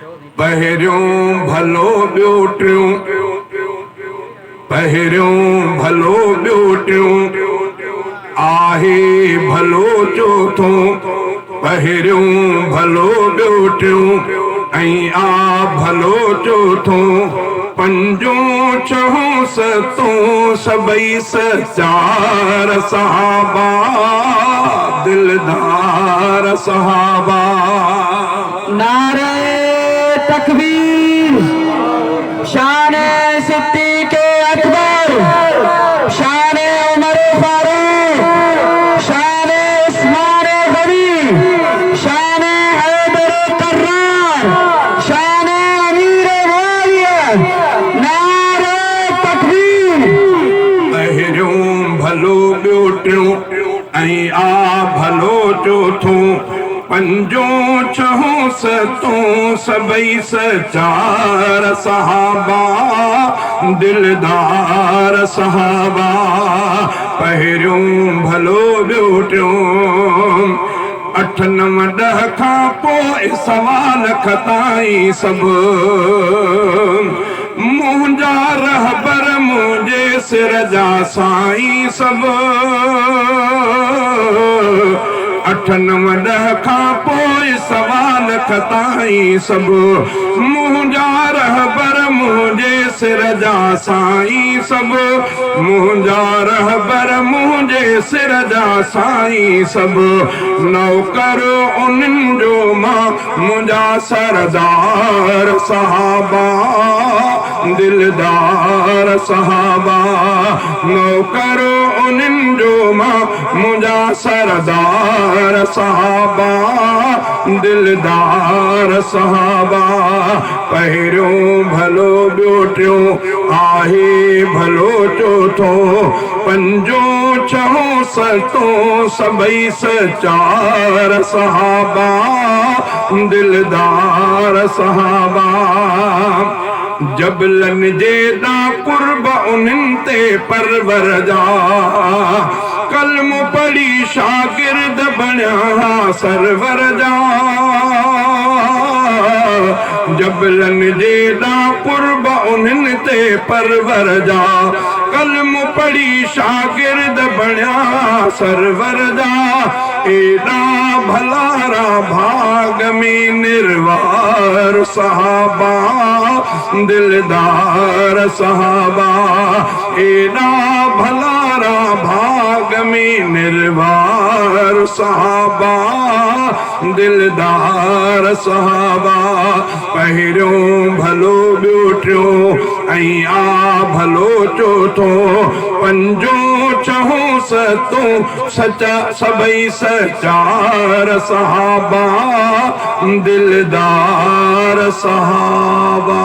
पहिरियों भलो ॿियो टियों, पहिरियों भलो ॿियो टियों, आहे भलो चोथों। पहिरियों भलो ॿियो टियों ऐं आ भलो चोथों। पंजों छहों सतों सभई सचार सहाबा, दिलदार सहाबा। नारे तकबीर, शान सिद्दीक़ अकबर, शान उमर फारूक, शान उस्मान गनी, शान हैदर कर्रार, शान अमीर मुआविया। नारे तकबीर। पहिरियों भलो ॿियो टियों ऐं आ भलो चोथों। पंजों छहों सतों सभई सचार सहाबा, दिलदार सहाबा। पहिरियों भलो ॿियो टियों। 8 9 10 खां पोइ सवाल खताई सभु, मुंहिंजा रहबर मुंहिंजे सिर जा साईं सभु। 8 9 10 खां पोइ सवाल खताई सभु, मुंहिंजा रहबर मुंहिंजे सिर जा साईं सभु। मुंहिंजा रहबर मुंहिंजे सिर जा साईं सभु। नौकर उन्हनि जो मां मुंहिंजा सरदार सहाबा, दिलदार सहाबा। नौकर उन्हनि जो मां मुंहिंजा सरदार सहाबा, दिलदार सहाबा। पहिरियों भलो ॿियो टियों, आहे भलो चोथों। पंजों छहों सतों सभई सचार सहाबा, दिलदार सहाबा। जबलन जेदा कुर्ब उन्हनि ते परवर जा, कलम पढ़ी शागिर्द बणिया सरवर जा। जबलन जेदा कुर्ब उन्हनि ते परवर जा, कलम पढ़ी शागिर्द बणिया सरवर जा। एॾा भलारा भाग में निर्वार सहाबा, दिलदार सहाबा। एॾा भलारा भाग में निर्वार सहाबा, दिलदार सहाबा। पहिरियों भलो ॿियो टियों ऐं आ भलो चोथों। पंजों छहों सतों सचा सभई सचार सहाबा, दिलदार सहाबा।